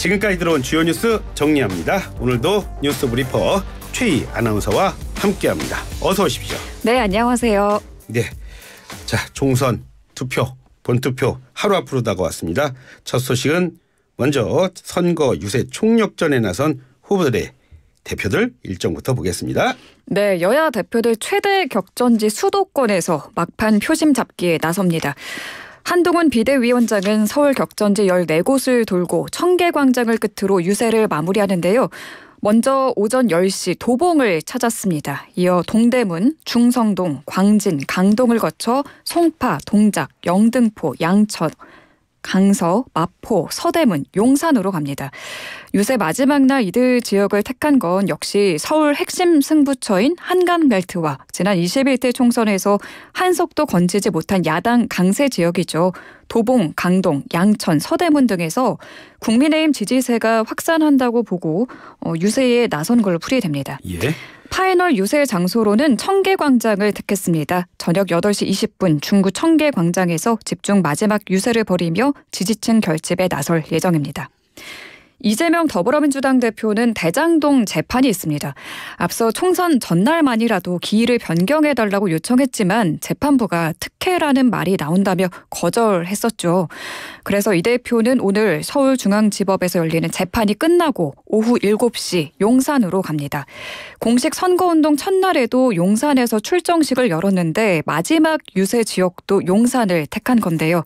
지금까지 들어온 주요 뉴스 정리합니다. 오늘도 뉴스 브리퍼 최희 아나운서와 함께합니다. 어서 오십시오. 네, 안녕하세요. 네, 자 총선 투표 본투표 하루 앞으로 다가왔습니다. 첫 소식은 먼저 선거 유세 총력전에 나선 후보들의 대표들 일정부터 보겠습니다. 네, 여야 대표들 최대 격전지 수도권에서 막판 표심 잡기에 나섭니다. 한동훈 비대위원장은 서울 격전지 14곳을 돌고 청계광장을 끝으로 유세를 마무리하는데요. 먼저 오전 10시 도봉을 찾았습니다. 이어 동대문, 중성동, 광진, 강동을 거쳐 송파, 동작, 영등포, 양천, 강서, 마포, 서대문, 용산으로 갑니다. 유세 마지막 날 이들 지역을 택한 건 역시 서울 핵심 승부처인 한강벨트와 지난 21대 총선에서 한석도 건지지 못한 야당 강세 지역이죠. 도봉, 강동, 양천, 서대문 등에서 국민의힘 지지세가 확산한다고 보고 유세에 나선 걸로 풀이됩니다. 예. 파이널 유세 장소로는 청계광장을 택했습니다. 저녁 8시 20분 중구 청계광장에서 집중 마지막 유세를 벌이며 지지층 결집에 나설 예정입니다. 이재명 더불어민주당 대표는 대장동 재판이 있습니다. 앞서 총선 전날만이라도 기일을 변경해달라고 요청했지만 재판부가 특혜라는 말이 나온다며 거절했었죠. 그래서 이 대표는 오늘 서울중앙지법에서 열리는 재판이 끝나고 오후 7시 용산으로 갑니다. 공식 선거운동 첫날에도 용산에서 출정식을 열었는데 마지막 유세 지역도 용산을 택한 건데요.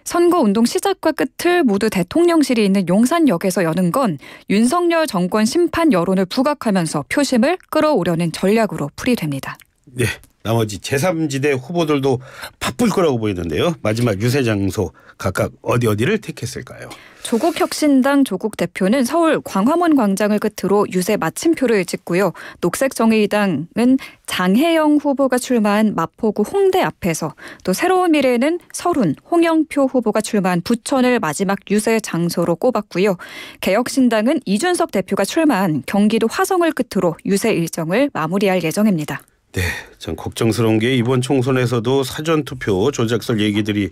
선거운동 시작과 끝을 모두 대통령실이 있는 용산역에서 여는 건 윤석열 정권 심판 여론을 부각하면서 표심을 끌어오려는 전략으로 풀이됩니다. 네, 나머지 제3지대 후보들도 바쁠 거라고 보이는데요. 마지막 유세 장소 각각 어디를 택했을까요? 조국혁신당 조국 대표는 서울 광화문 광장을 끝으로 유세 마침표를 찍고요. 녹색정의당은 장혜영 후보가 출마한 마포구 홍대 앞에서 또 새로운 미래는 서른 홍영표 후보가 출마한 부천을 마지막 유세 장소로 꼽았고요. 개혁신당은 이준석 대표가 출마한 경기도 화성을 끝으로 유세 일정을 마무리할 예정입니다. 네, 전 걱정스러운 게 이번 총선에서도 사전투표 조작설 얘기들이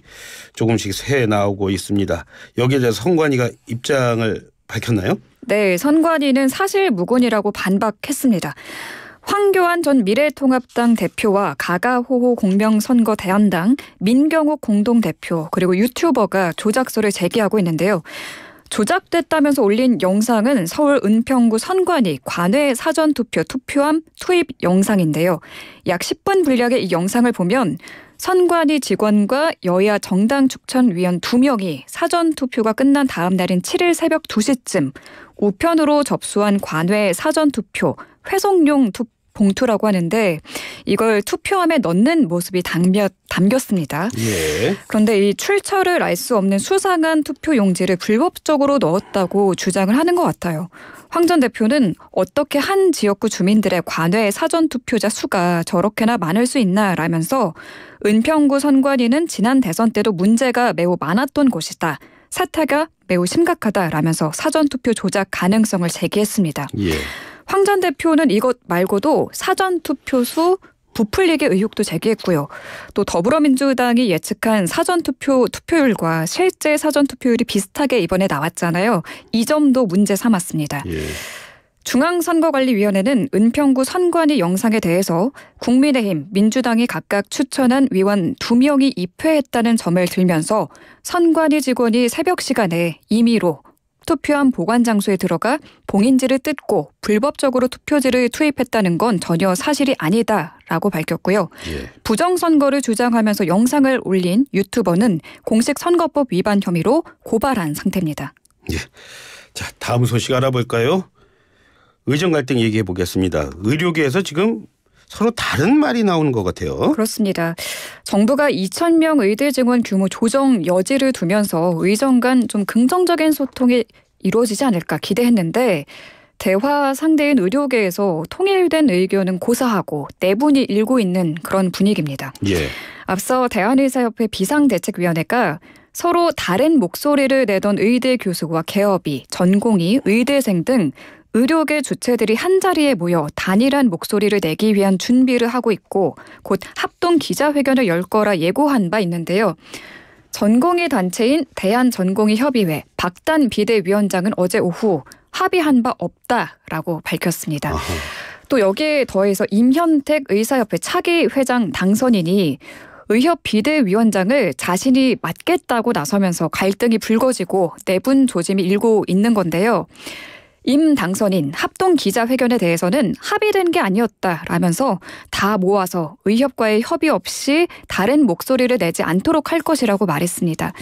조금씩 새 나오고 있습니다. 여기에 대해서 선관위가 입장을 밝혔나요? 네, 선관위는 사실 무근이라고 반박했습니다. 황교안 전 미래통합당 대표와 가가호호 공명선거대안당 민경욱 공동대표 그리고 유튜버가 조작설을 제기하고 있는데요. 조작됐다면서 올린 영상은 서울 은평구 선관위 관외 사전투표 투표함 투입 영상인데요. 약 10분 분량의 이 영상을 보면 선관위 직원과 여야 정당 추천위원 2명이 사전투표가 끝난 다음 날인 7일 새벽 2시쯤 우편으로 접수한 관외 사전투표 회송용 봉투라고 하는데 이걸 투표함에 넣는 모습이 담겼습니다. 예. 그런데 이 출처를 알 수 없는 수상한 투표 용지를 불법적으로 넣었다고 주장을 하는 것 같아요. 황 전 대표는 어떻게 한 지역구 주민들의 관외 사전투표자 수가 저렇게나 많을 수 있나라면서 은평구 선관위는 지난 대선 때도 문제가 매우 많았던 곳이다. 사태가 매우 심각하다라면서 사전투표 조작 가능성을 제기했습니다. 예. 황 전 대표는 이것 말고도 사전투표수 부풀리기 의혹도 제기했고요. 또 더불어민주당이 예측한 사전투표 투표율과 실제 사전투표율이 비슷하게 이번에 나왔잖아요. 이 점도 문제 삼았습니다. 예. 중앙선거관리위원회는 은평구 선관위 영상에 대해서 국민의힘, 민주당이 각각 추천한 위원 2명이 입회했다는 점을 들면서 선관위 직원이 새벽 시간에 임의로 투표함 보관 장소에 들어가 봉인지를 뜯고 불법적으로 투표지를 투입했다는 건 전혀 사실이 아니다라고 밝혔고요. 예. 부정선거를 주장하면서 영상을 올린 유튜버는 공식 선거법 위반 혐의로 고발한 상태입니다. 예. 자, 다음 소식 알아볼까요? 의정 갈등 얘기해 보겠습니다. 의료계에서 지금 서로 다른 말이 나오는 것 같아요. 그렇습니다. 정부가 2,000명 의대 증원 규모 조정 여지를 두면서 의정 간 좀 긍정적인 소통이 이루어지지 않을까 기대했는데 대화 상대인 의료계에서 통일된 의견은 고사하고 내분이 일고 있는 그런 분위기입니다. 예. 앞서 대한의사협회 비상대책위원회가 서로 다른 목소리를 내던 의대 교수와 개업이, 전공의, 의대생 등 의료계 주체들이 한자리에 모여 단일한 목소리를 내기 위한 준비를 하고 있고 곧 합동 기자회견을 열 거라 예고한 바 있는데요. 전공의 단체인 대한전공의협의회 박단 비대위원장은 어제 오후 합의한 바 없다라고 밝혔습니다. 아하. 또 여기에 더해서 임현택 의사협회 차기 회장 당선인이 의협 비대위원장을 자신이 맡겠다고 나서면서 갈등이 불거지고 내분 조짐이 일고 있는 건데요. 임 당선인 합동 기자회견에 대해서는 합의된 게 아니었다라면서 다 모아서 의협과의 협의 없이 다른 목소리를 내지 않도록 할 것이라고 말했습니다.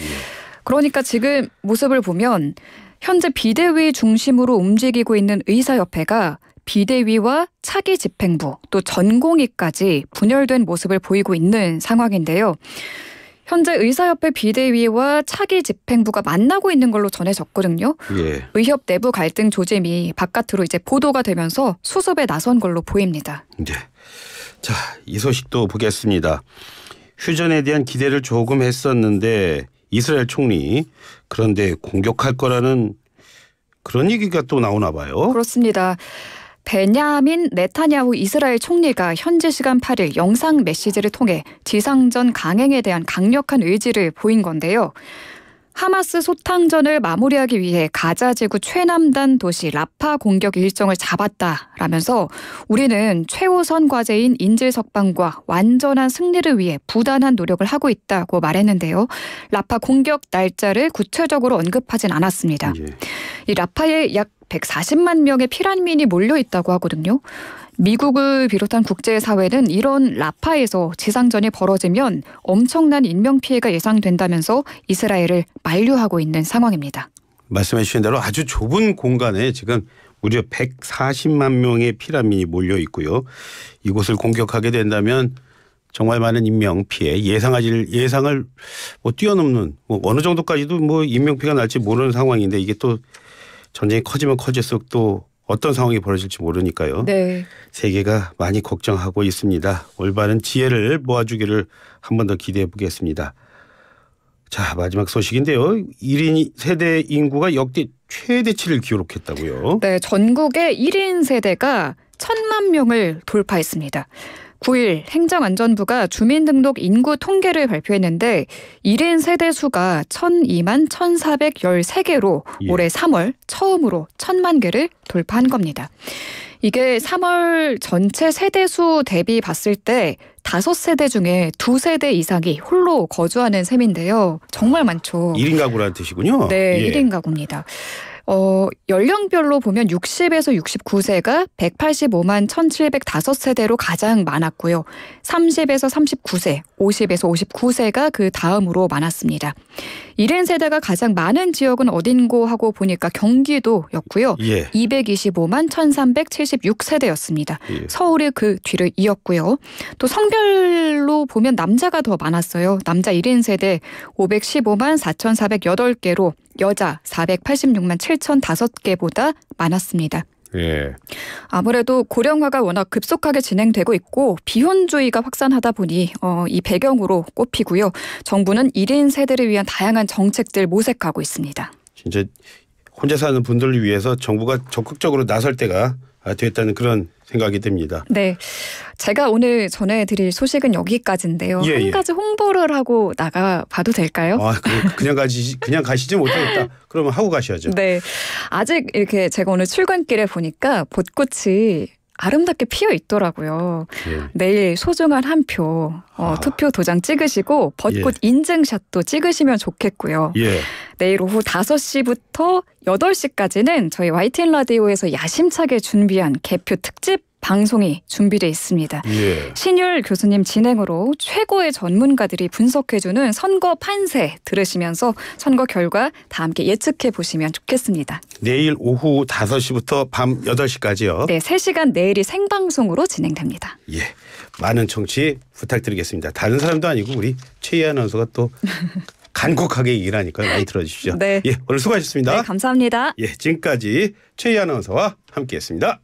그러니까 지금 모습을 보면 현재 비대위 중심으로 움직이고 있는 의사협회가 비대위와 차기 집행부 또 전공의까지 분열된 모습을 보이고 있는 상황인데요. 현재 의사협회 비대위와 차기 집행부가 만나고 있는 걸로 전해졌거든요. 예. 의협 내부 갈등 조짐이 바깥으로 이제 보도가 되면서 수습에 나선 걸로 보입니다. 네. 자, 이 소식도 보겠습니다. 휴전에 대한 기대를 조금 했었는데 이스라엘 총리 그런데 공격할 거라는 그런 얘기가 또 나오나 봐요. 그렇습니다. 베냐민 네타냐후 이스라엘 총리가 현지 시간 8일 영상 메시지를 통해 지상전 강행에 대한 강력한 의지를 보인 건데요. 하마스 소탕전을 마무리하기 위해 가자 지구 최남단 도시 라파 공격 일정을 잡았다라면서 우리는 최우선 과제인 인질 석방과 완전한 승리를 위해 부단한 노력을 하고 있다고 말했는데요. 라파 공격 날짜를 구체적으로 언급하진 않았습니다. 예. 이 라파에 약 140만 명의 피난민이 몰려 있다고 하거든요. 미국을 비롯한 국제사회는 이런 라파에서 지상전이 벌어지면 엄청난 인명피해가 예상된다면서 이스라엘을 만류하고 있는 상황입니다. 말씀해 주신 대로 아주 좁은 공간에 지금 무려 140만 명의 피난민이 몰려 있고요. 이곳을 공격하게 된다면 정말 많은 인명피해 예상을 뭐 뛰어넘는 뭐 어느 정도까지도 뭐 인명피해가 날지 모르는 상황인데 이게 또 전쟁이 커지면 커질수록 또 어떤 상황이 벌어질지 모르니까요. 네. 세계가 많이 걱정하고 있습니다. 올바른 지혜를 모아주기를 한 번 더 기대해 보겠습니다. 자, 마지막 소식인데요. 1인 세대 인구가 역대 최대치를 기록했다고요. 네, 전국의 1인 세대가 1,000만 명을 돌파했습니다. 9일 행정안전부가 주민등록 인구 통계를 발표했는데 1인 세대 수가 1,002만 1,413개로 예. 올해 3월 처음으로 1,000만 개를 돌파한 겁니다. 이게 3월 전체 세대 수 대비 봤을 때 5세대 중에 2세대 이상이 홀로 거주하는 셈인데요. 정말 많죠. 1인 가구라는 뜻이군요. 네, 예. 1인 가구입니다. 연령별로 보면 60에서 69세가 185만 1,705세대로 가장 많았고요. 30에서 39세, 50에서 59세가 그 다음으로 많았습니다. 1인 세대가 가장 많은 지역은 어딘고 하고 보니까 경기도였고요. 예. 225만 1,376세대였습니다. 예. 서울이 그 뒤를 이었고요. 또 성별로 보면 남자가 더 많았어요. 남자 1인 세대 515만 4,408개로 여자 486만 7,005개보다 많았습니다. 예. 아무래도 고령화가 워낙 급속하게 진행되고 있고 비혼주의가 확산하다 보니 이 배경으로 꼽히고요. 정부는 1인 세대를 위한 다양한 정책들 모색하고 있습니다. 진짜 혼자 사는 분들을 위해서 정부가 적극적으로 나설 때가 됐다는 그런 생각이 듭니다. 네, 제가 오늘 전해드릴 소식은 여기까지인데요. 예, 한 예. 가지 홍보를 하고 나가봐도 될까요? 그냥 가시지 못하겠다. 그러면 하고 가셔야죠. 네, 아직 이렇게 제가 오늘 출근길에 보니까 벚꽃이 아름답게 피어 있더라고요. 예. 내일 소중한 한 표 투표 도장 찍으시고 벚꽃 인증샷도 찍으시면 좋겠고요. 예. 내일 오후 5시부터 8시까지는 저희 YTN 라디오에서 야심차게 준비한 개표 특집 방송이 준비되어 있습니다. 예. 신율 교수님 진행으로 최고의 전문가들이 분석해주는 선거 판세 들으시면서 선거 결과 다 함께 예측해 보시면 좋겠습니다. 내일 오후 5시부터 밤 8시까지요. 네, 3시간 내일이 생방송으로 진행됩니다. 예. 많은 청취 부탁드리겠습니다. 다른 사람도 아니고 우리 최희 아나운서가 또 간곡하게 얘기를 하니까 많이 들어주십시오. 네. 예, 오늘 수고하셨습니다. 네, 감사합니다. 예, 지금까지 최희 아나운서와 함께했습니다.